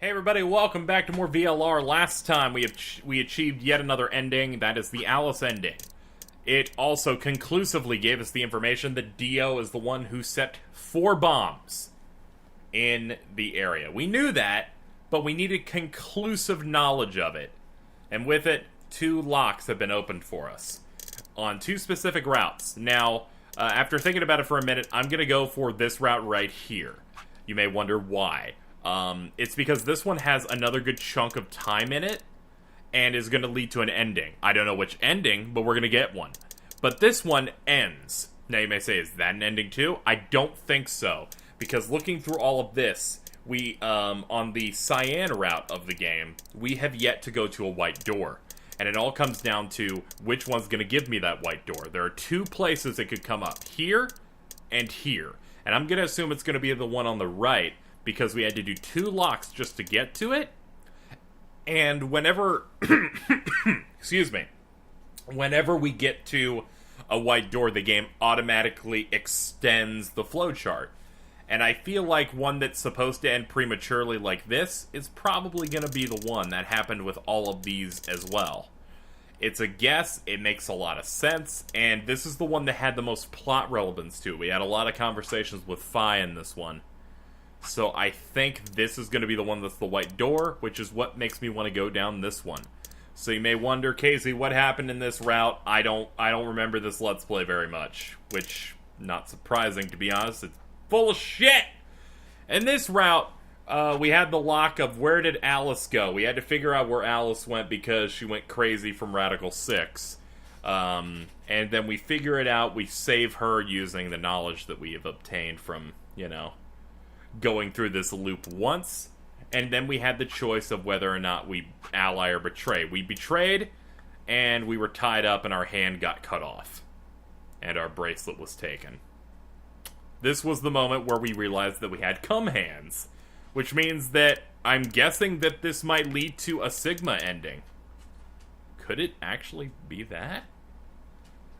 Hey everybody, welcome back to more VLR. Last time we achieved yet another ending, that is the Alice ending. It also conclusively gave us the information that Dio is the one who set 4 bombs in the area. We knew that, but we needed conclusive knowledge of it. And with it, 2 locks have been opened for us on 2 specific routes. Now, after thinking about it for a minute, I'm going to go for this route right here. You may wonder why. It's because this one has another good chunk of time in it, and is going to lead to an ending. I don't know which ending, but we're going to get one. But this one ends. Now you may say, is that an ending too? I don't think so, because looking through all of this, we, on the cyan route of the game, we have yet to go to a white door. And it all comes down to which one's going to give me that white door. There are 2 places it could come up, here and here. And I'm going to assume it's going to be the one on the right, because we had to do 2 locks just to get to it. And whenever, excuse me, whenever we get to a white door, the game automatically extends the flowchart. And I feel like one that's supposed to end prematurely like this is probably going to be the one that happened with all of these as well. It's a guess, it makes a lot of sense, and this is the one that had the most plot relevance to it. We had a lot of conversations with Fi in this one. So I think this is going to be the one that's the white door, which is what makes me want to go down this one. So you may wonder, Casey, what happened in this route? I don't remember this Let's Play very much, which, not surprising to be honest, it's full of shit! In this route, we had the lock of where did Alice go? We had to figure out where Alice went because she went crazy from Radical 6. And then we figure it out, we save her using the knowledge that we have obtained from, you know, going through this loop once, and then we had the choice of whether or not we ally or betray. We betrayed, and we were tied up, and our hand got cut off, and our bracelet was taken. This was the moment where we realized that we had cum hands, which means that I'm guessing that this might lead to a Sigma ending. Could it actually be that?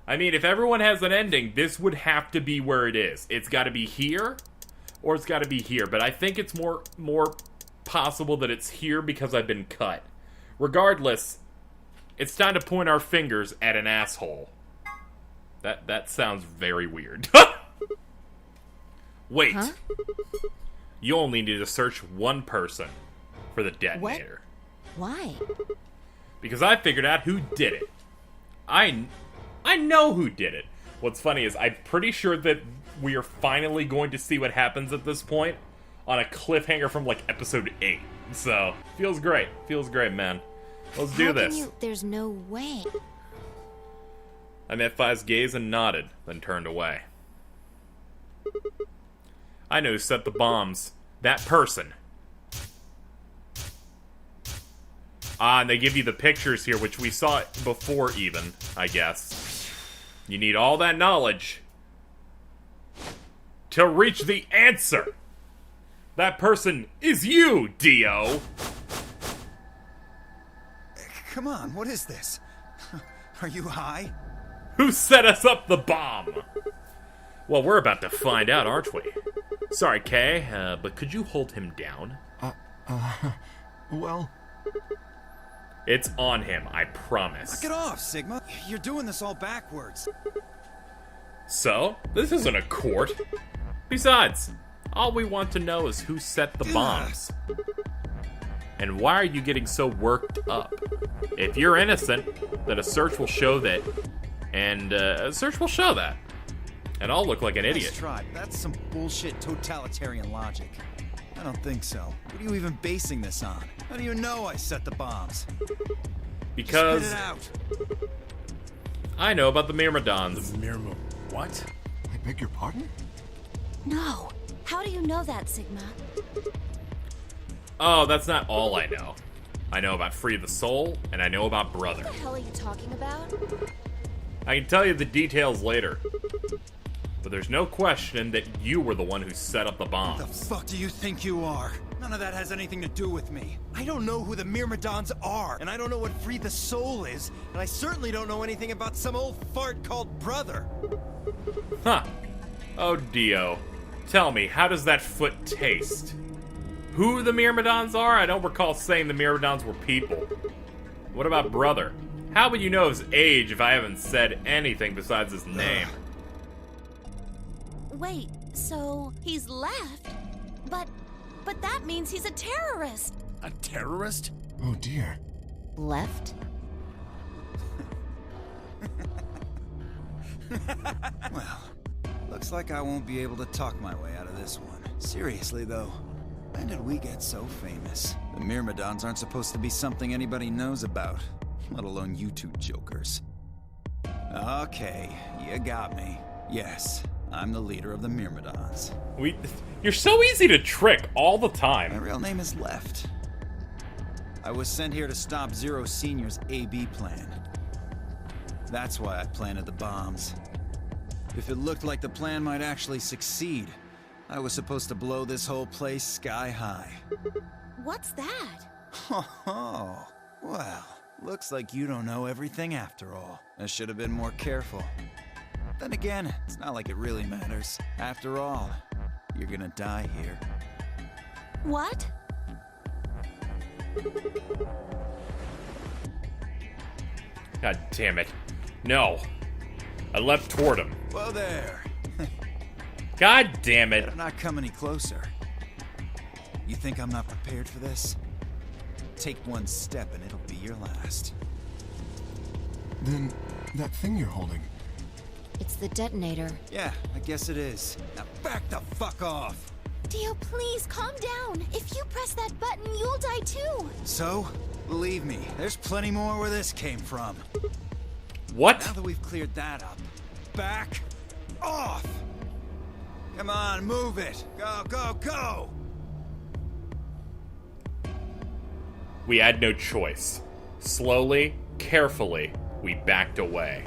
I mean, if everyone has an ending, this would have to be where it is. It's got to be here, or it's got to be here, but I think it's more possible that it's here because I've been cut. Regardless, it's time to point our fingers at an asshole. That sounds very weird. Wait. Huh? You only need to search one person for the detonator. What? Why? Because I figured out who did it. I know who did it. What's funny is I'm pretty sure that we are finally going to see what happens at this point on a cliffhanger from, like, episode 8. So, feels great. Feels great, man. Let's do this. There's no way. I met Fi's gaze and nodded, then turned away. I know who set the bombs. That person. Ah, and they give you the pictures here, which we saw before even, I guess. You need all that knowledge to reach the answer. That person is you, Dio. Come on, what is this? Are you high? Who set us up the bomb? Well, we're about to find out, aren't we? Sorry, Kay, but could you hold him down? Well... It's on him, I promise. Knock it off, Sigma. You're doing this all backwards. So, this isn't a court. Besides, all we want to know is who set the bombs. And why are you getting so worked up? If you're innocent, then a search will show that. And a search will show that. And I'll look like an idiot. Nice try. That's some bullshit totalitarian logic. I don't think so. What are you even basing this on? How do you know I set the bombs? Because Spit it out. I know about the Myrmidons. The Myrmidons. What? I beg your pardon? No. How do you know that, Sigma? Oh, that's not all I know. I know about Free the Soul, and I know about Brother. What the hell are you talking about? I can tell you the details later. But there's no question that you were the one who set up the bombs. What the fuck do you think you are? None of that has anything to do with me. I don't know who the Myrmidons are, and I don't know what Free the Soul is, and I certainly don't know anything about some old fart called Brother. Huh. Oh, Dio. Tell me, how does that foot taste? who the Myrmidons are? I don't recall saying the Myrmidons were people. What about brother? How would you know his age if I haven't said anything besides his name? Wait, so he's left? But that means he's a terrorist. A terrorist? Oh dear. Left? Well, looks like I won't be able to talk my way out of this one. Seriously, though, when did we get so famous? The Myrmidons aren't supposed to be something anybody knows about, let alone you two jokers. Okay, you got me. Yes, I'm the leader of the Myrmidons. You're so easy to trick all the My time. real name is Left. I was sent here to stop Zero Senior's AB plan. That's why I planted the bombs. If it looked like the plan might actually succeed, I was supposed to blow this whole place sky high. What's that? Oh, well, looks like you don't know everything after all. I should have been more careful. Then again, it's not like it really matters. After all, you're gonna die here. What? God damn it. No. I leapt toward him. Whoa there. God damn it. Better not come any closer. You think I'm not prepared for this? Take one step and it'll be your last. Then, that thing you're holding. It's the detonator. Yeah, I guess it is. Now back the fuck off! Dio, please, calm down. If you press that button, you'll die too. So, believe me, there's plenty more where this came from. What? Now that we've cleared that up, back off! Come on, move it! Go, go, go! We had no choice. Slowly, carefully, we backed away.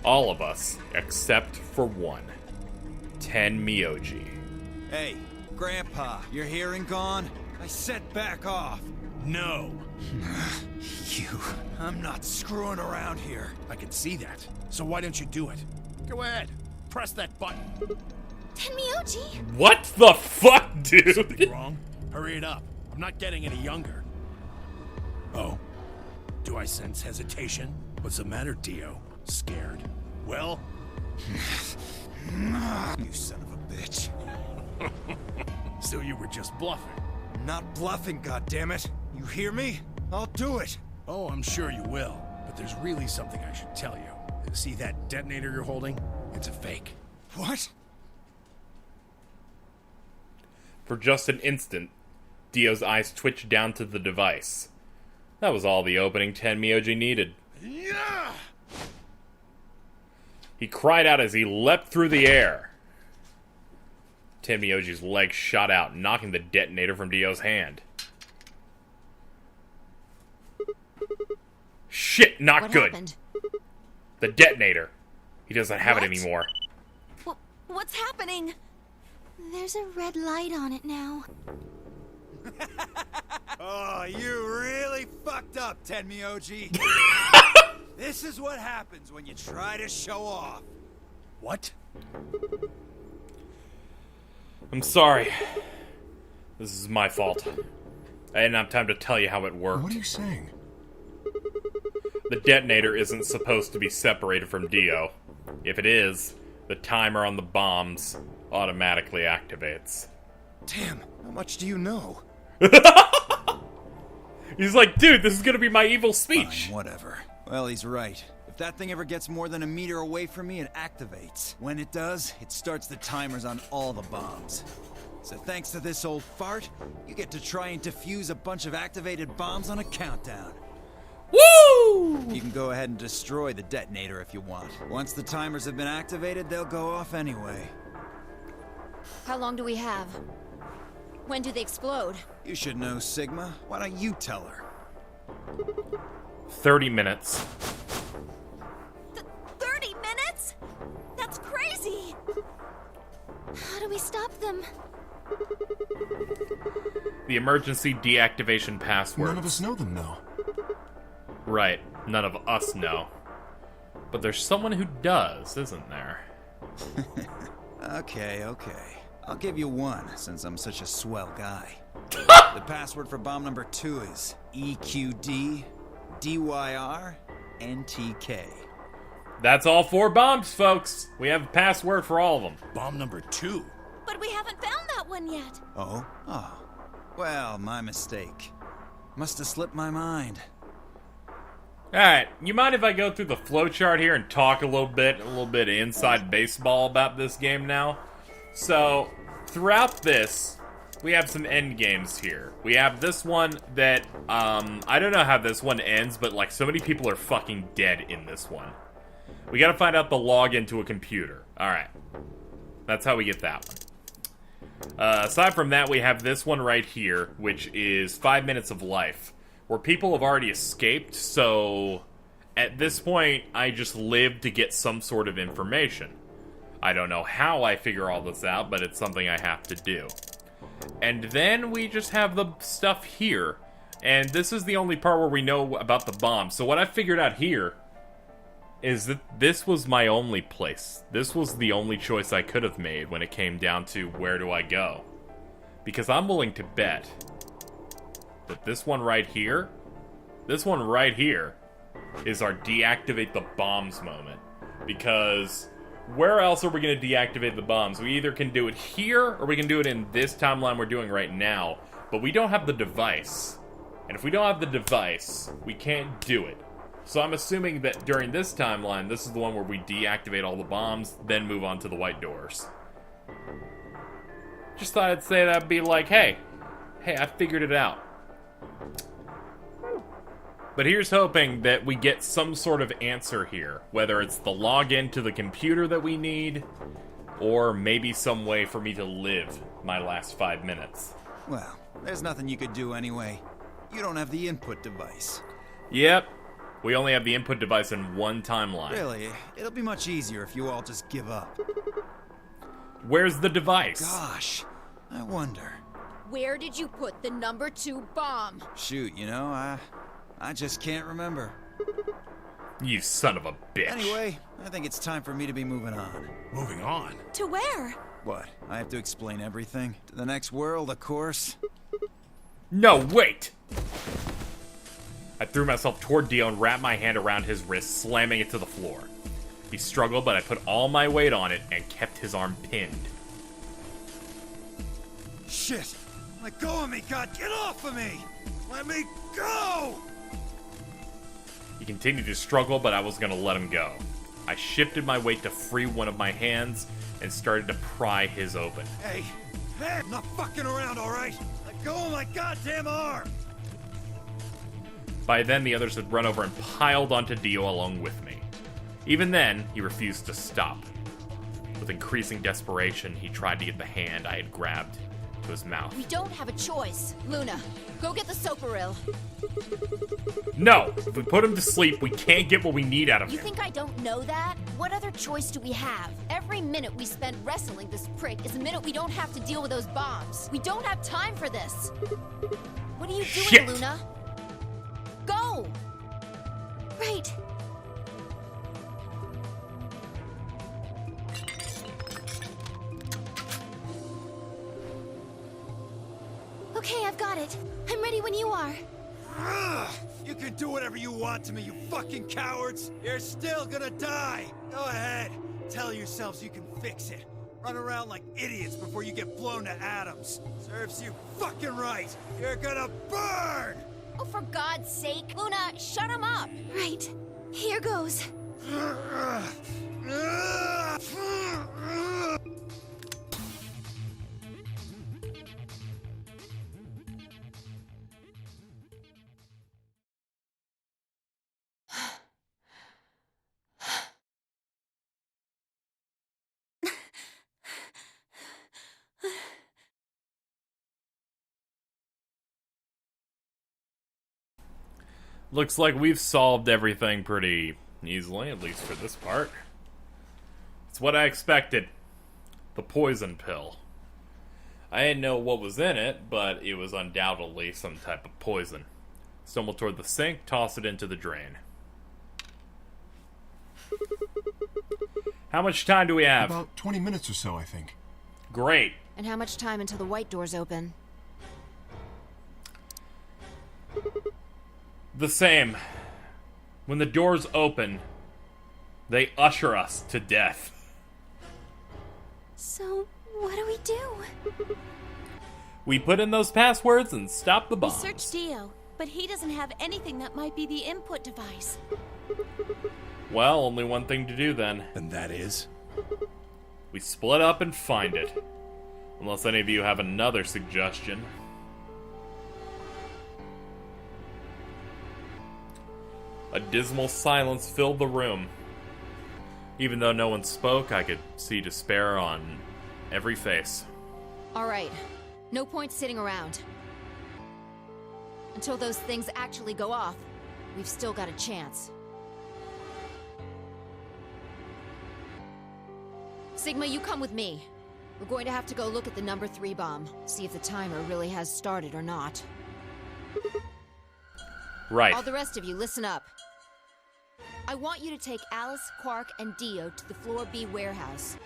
All of us, except for one. Ten Myoji. Hey, Grandpa, your hearing gone? I said back off! No. You, I'm not screwing around here. I can see that. So why don't you do it? Go ahead. Press that button. Tenmyoji! What the fuck, dude? Something wrong? Hurry it up. I'm not getting any younger. Oh? Do I sense hesitation? What's the matter, Dio? Scared? Well? You son of a bitch. So you were just bluffing. Not bluffing, goddammit. You hear me? I'll do it. Oh, I'm sure you will. But there's really something I should tell you. See that detonator you're holding? It's a fake. What? For just an instant, Dio's eyes twitched down to the device. That was all the opening Ten Myoji needed. Yeah! He cried out as he leapt through the air. Ten Myoji's leg shot out, knocking the detonator from Dio's hand. Shit, not What good. happened? The detonator. He doesn't have What? it anymore. What's happening? There's a red light on it now. Oh, you really fucked up, Tenmyoji. This is what happens when you try to show off. What? I'm sorry. This is my fault. I didn't have time to tell you how it worked. What are you saying? The detonator isn't supposed to be separated from Dio. If it is, the timer on the bombs automatically activates. Damn, how much do you know? He's like, dude, this is gonna be my evil speech. Fine, whatever. Well, he's right. If that thing ever gets more than a meter away from me, it activates. When it does, it starts the timers on all the bombs. So thanks to this old fart, you get to try and defuse a bunch of activated bombs on a countdown. Woo! You can go ahead and destroy the detonator if you want. Once the timers have been activated, they'll go off anyway. How long do we have? When do they explode? You should know, Sigma. Why don't you tell her? 30 minutes. 30 minutes? That's crazy! How do we stop them? The emergency deactivation passwords. None of us know them, though. Right, none of us know. But there's someone who does, isn't there? Okay. I'll give you one, since I'm such a swell guy. The password for bomb number 2 is EQD DYR NTK. That's all 4 bombs, folks. We have a password for all of them. Bomb number 2. But we haven't found that one yet. Oh? Oh. Well, my mistake. Must have slipped my mind. Alright, you mind if I go through the flowchart here and talk a little bit inside baseball about this game now? So, throughout this, we have some end games here. We have this one that, I don't know how this one ends, but like so many people are fucking dead in this one. We gotta find out the login to a computer. Alright. That's how we get that one. Aside from that, we have this one right here, which is 5 minutes of life, where people have already escaped, so at this point, I just live to get some sort of information. I don't know how I figure all this out, but it's something I have to do. And then we just have the stuff here, and this is the only part where we know about the bomb. So what I figured out here is that this was my only place. This was the only choice I could have made when it came down to where do I go. Because I'm willing to bet that this one right here is our deactivate the bombs moment. Because where else are we going to deactivate the bombs? We either can do it here, or we can do it in this timeline we're doing right now. But we don't have the device. And if we don't have the device, we can't do it. So I'm assuming that during this timeline, this is the one where we deactivate all the bombs, then move on to the white doors. Just thought I'd say that'd be like, hey, I figured it out. But here's hoping that we get some sort of answer here, whether it's the login to the computer that we need, or maybe some way for me to live my last 5 minutes. Well, there's nothing you could do anyway. You don't have the input device. Yep. We only have the input device in one timeline. Really, it'll be much easier if you all just give up. Where's the device? Gosh, I wonder. Where did you put the number 2 bomb? Shoot, you know, I just can't remember. You son of a bitch. Anyway, I think it's time for me to be moving on. Moving on? To where? What, I have to explain everything? To the next world, of course? No, wait! I threw myself toward Dio and wrapped my hand around his wrist, slamming it to the floor. He struggled, but I put all my weight on it and kept his arm pinned. Shit! Let go of me, God! Get off of me! Let me go! He continued to struggle, but I was gonna let him go. I shifted my weight to free one of my hands and started to pry his open. Hey! I'm not fucking around, alright? Let go of my goddamn arm! By then, the others had run over and piled onto Dio along with me. Even then, he refused to stop. With increasing desperation, he tried to get the hand I had grabbed to his mouth. We don't have a choice. Luna, go get the Soparil. No! If we put him to sleep, we can't get what we need out of You him. think I don't know that? What other choice do we have? Every minute we spend wrestling this prick is a minute we don't have to deal with those bombs. We don't have time for this. What are you doing, Shit. Luna? Go! Right. Okay, I've got it. I'm ready when you are. You can do whatever you want to me, you fucking cowards! You're still gonna die! Go ahead! Tell yourselves you can fix it. Run around like idiots before you get blown to atoms. Serves you fucking right! You're gonna burn! Oh, for God's sake. Luna, shut him up. Right. Here goes. Looks like we've solved everything pretty easily, at least for this part. It's what I expected. The poison pill. I didn't know what was in it, but it was undoubtedly some type of poison. Stumble toward the sink, toss it into the drain. How much time do we have? About 20 minutes or so, I think. Great. And how much time until the white doors open? The same. When the doors open, they usher us to death. So, what do we do? We put in those passwords and stop the We bombs. search Dio, but he doesn't have anything that might be the input device. Well, only one thing to do then. And that is? We split up and find it. Unless any of you have another suggestion. A dismal silence filled the room. Even though no one spoke, I could see despair on every face. All right. No point sitting around. Until those things actually go off, we've still got a chance. Sigma, you come with me. We're going to have to go look at the number 3 bomb, see if the timer really has started or not. Right. All the rest of you, listen up. I want you to take Alice, Quark, and Dio to the Floor B warehouse.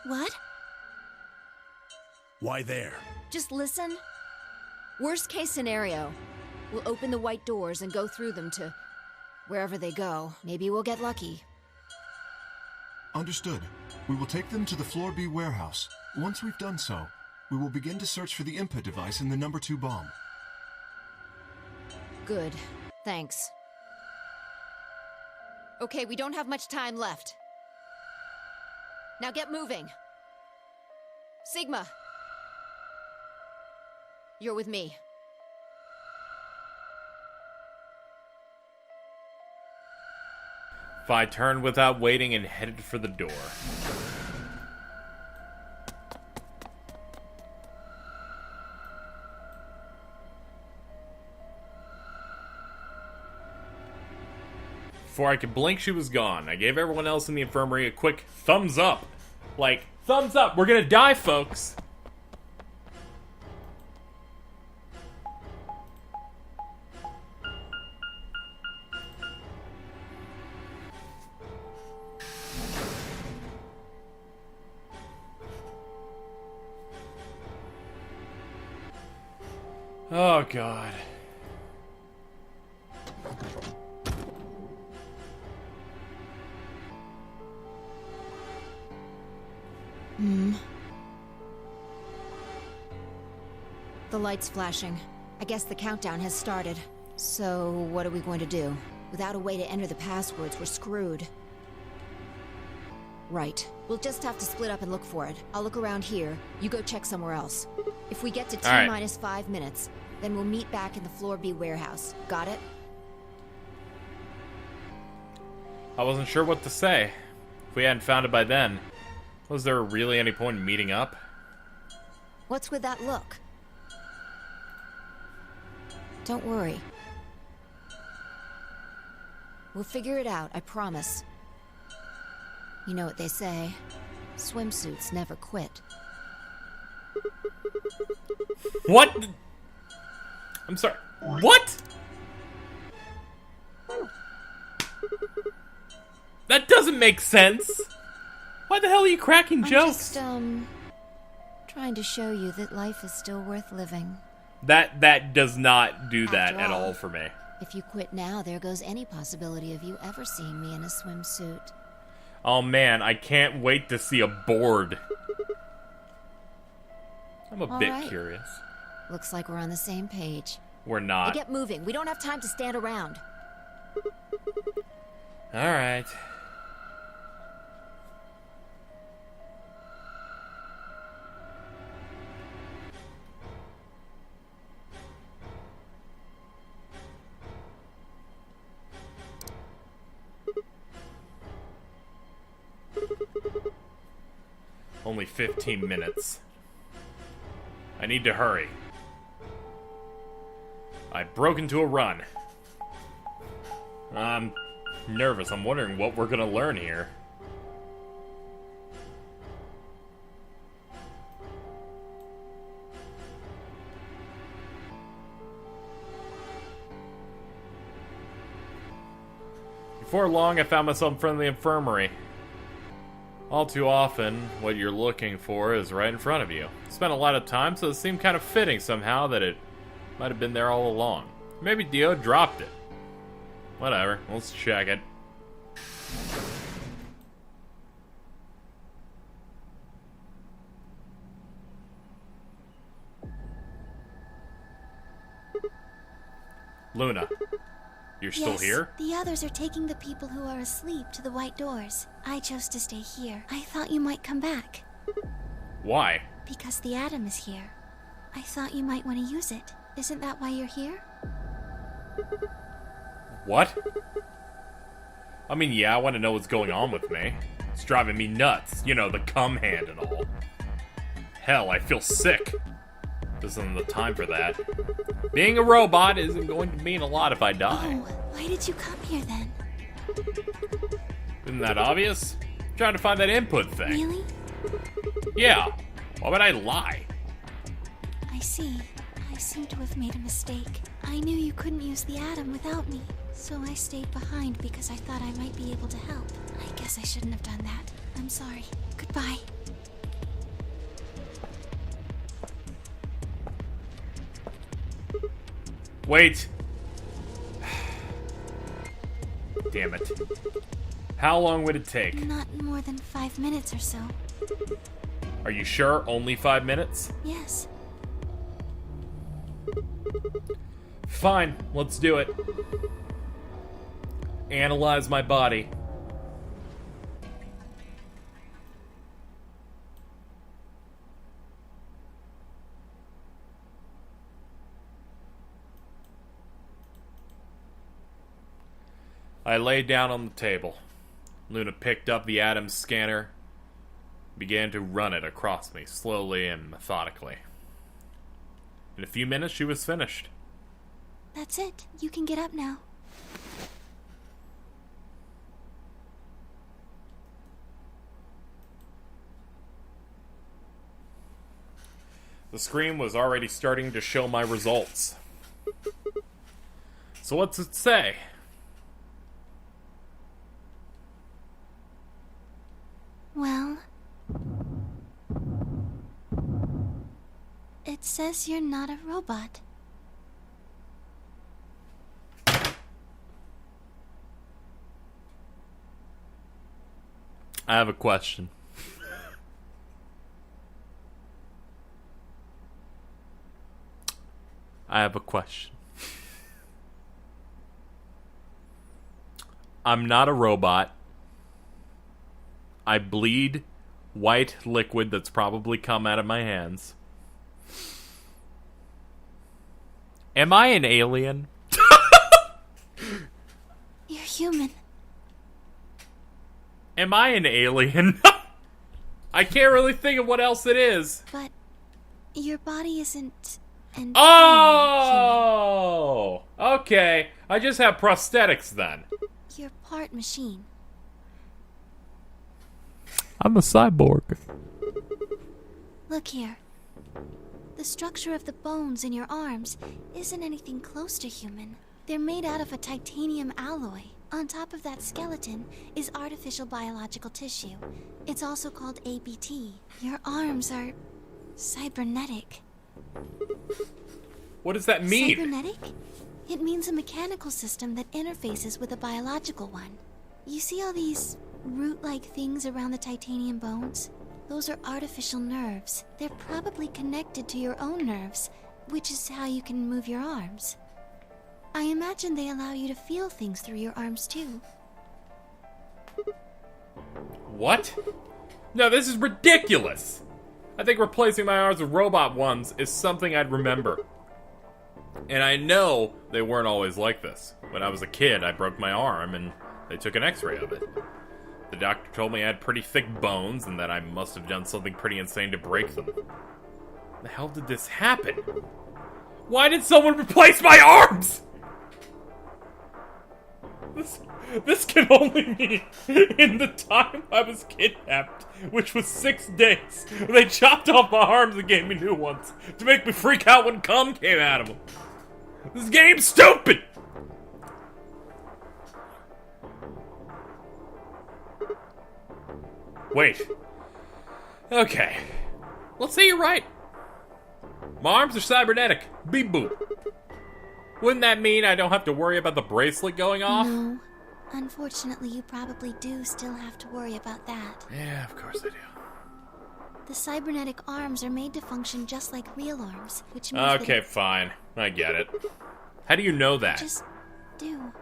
What? Why there? Just listen. Worst case scenario, we'll open the white doors and go through them to wherever they go. Maybe we'll get lucky. Understood. We will take them to the Floor B warehouse. Once we've done so, we will begin to search for the input device in the number 2 bomb. Good. Thanks. Okay, we don't have much time left. Now get moving. Sigma. You're with me. I turned without waiting and headed for the door. Before I could blink, she was gone. I gave everyone else in the infirmary a quick thumbs up. Like, thumbs up, we're gonna die, folks. Oh, God. The light's flashing. I guess the countdown has started. So, what are we going to do? Without a way to enter the passwords, we're screwed. Right. We'll just have to split up and look for it. I'll look around here. You go check somewhere else. If we get to T All right. minus 5 minutes, then we'll meet back in the Floor B warehouse. Got it? I wasn't sure what to say. If we hadn't found it by then, was there really any point in meeting up? What's with that look? Don't worry. We'll figure it out, I promise. You know what they say. Swimsuits never quit. What? I'm sorry. What? That doesn't make sense. Why the hell are you cracking I'm jokes? just, trying to show you that life is still worth living. That does not do that After at all. all for me. If you quit now, there goes any possibility of you ever seeing me in a swimsuit. Oh man, I can't wait to see a board. I'm a All bit right. curious. Looks like we're on the same page. We're Now not. get moving. We don't have time to stand around. Alright. Only 15 minutes. I need to hurry. I broke into a run. I'm nervous. I'm wondering what we're gonna learn here. Before long, I found myself in front of the infirmary. All too often, what you're looking for is right in front of you. Spent a lot of time, so it seemed kind of fitting somehow that it might have been there all along. Maybe Dio dropped it. Whatever, let's check it. Luna, you're still here? The others are taking the people who are asleep to the white doors. I chose to stay here. I thought you might come back. Why? Because the atom is here. I thought you might want to use it. Isn't that why you're here? What? I mean, yeah, I want to know what's going on with me. It's driving me nuts. You know, the cum hand and all. Hell, I feel sick. This isn't the time for that. Being a robot isn't going to mean a lot if I die. Oh, why did you come here then? Isn't that obvious? I'm trying to find that input thing. Really? Yeah. Why would I lie? I see. I seem to have made a mistake. I knew you couldn't use the atom without me, so I stayed behind because I thought I might be able to help. I guess I shouldn't have done that. I'm sorry. Goodbye. Wait. Damn it. How long would it take? Not more than 5 minutes or so. Are you sure? Only 5 minutes? Yes. Fine, let's do it. Analyze my body. I lay down on the table. Luna picked up the Atom scanner, began to run it across me, slowly and methodically. In a few minutes, she was finished. That's it. You can get up now. The screen was already starting to show my results. So what's it say? Well, it says you're not a robot. I have a question. I have a question. I'm not a robot. I bleed white liquid that's probably come out of my hands. Am I an alien? You're human. Am I an alien? I can't really think of what else it is. But your body isn't entirely Oh! Okay. I just have prosthetics then. human. You're part machine. I'm a cyborg. Look here. The structure of the bones in your arms isn't anything close to human. They're made out of a titanium alloy. On top of that skeleton is artificial biological tissue. It's also called ABT. Your arms are cybernetic. What does that mean? Cybernetic? It means a mechanical system that interfaces with a biological one. You see all these root-like things around the titanium bones? Those are artificial nerves. They're probably connected to your own nerves, which is how you can move your arms. I imagine they allow you to feel things through your arms too. What? No, this is ridiculous! I think replacing my arms with robot ones is something I'd remember. And I know they weren't always like this. When I was a kid, I broke my arm and they took an x-ray of it. The doctor told me I had pretty thick bones and that I must have done something pretty insane to break them. The hell did this happen? Why did someone replace my arms? This can only mean in the time I was kidnapped, which was 6 days. They chopped off my arms and gave me new ones to make me freak out when cum came out of them. This game's stupid! Wait. Okay. Let's say you're right. My arms are cybernetic. Beep boop. Wouldn't that mean I don't have to worry about the bracelet going off? No. Unfortunately, you probably do still have to worry about that. Yeah, of course I do. The cybernetic arms are made to function just like real arms, which means Okay, fine. I get it. How do you know that? just do.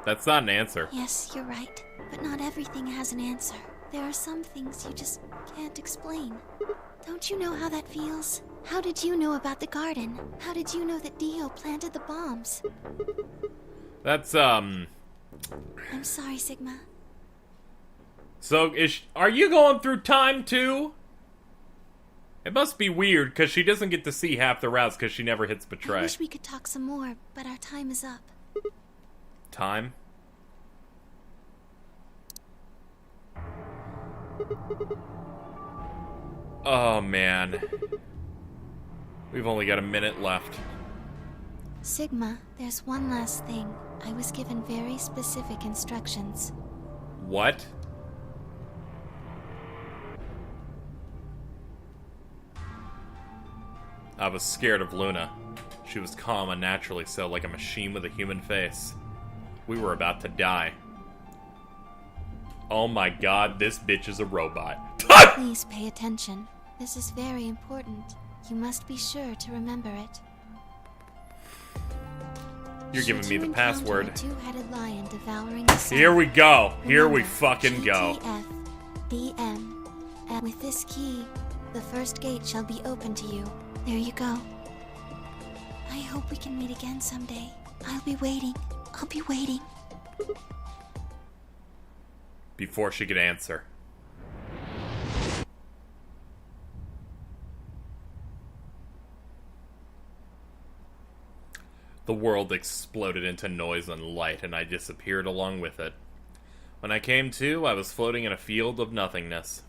That's not an answer. Yes, you're right. But not everything has an answer. There are some things you just can't explain. Don't you know how that feels? How did you know about the garden? How did you know that Dio planted the bombs? That's, I'm sorry, Sigma. So, are you going through time, too? It must be weird, because she doesn't get to see half the routes, because she never hits I betray. wish we could talk some more, but our time is up. Time? Oh, man. We've only got a minute left. Sigma, there's one last thing. I was given very specific instructions. What? I was scared of Luna. She was calm unnaturally so, like a machine with a human face. We were about to die. Oh my god, this bitch is a robot. Please pay attention. This is very important. You must be sure to remember it. You're giving me the password. Should you encounter a two-headed lion devouring the sun, Here we go. Here we remember, fucking go. GTFDM. And with this key, the first gate shall be open to you. There you go. I hope we can meet again someday. I'll be waiting. I'll be waiting. Before she could answer. The world exploded into noise and light, and I disappeared along with it. When I came to, I was floating in a field of nothingness.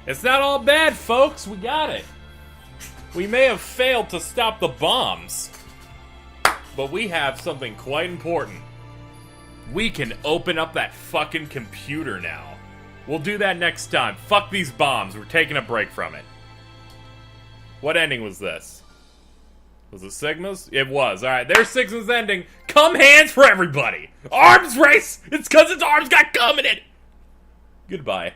It's not all bad, folks. We got it. We may have failed to stop the bombs, but we have something quite important. We can open up that fucking computer now. We'll do that next time. Fuck these bombs. We're taking a break from it. What ending was this? Was it Sigma's? It was. Alright, there's Sigma's ending. Come hands for everybody. Arms race! It's because its arms got cum in it. Goodbye.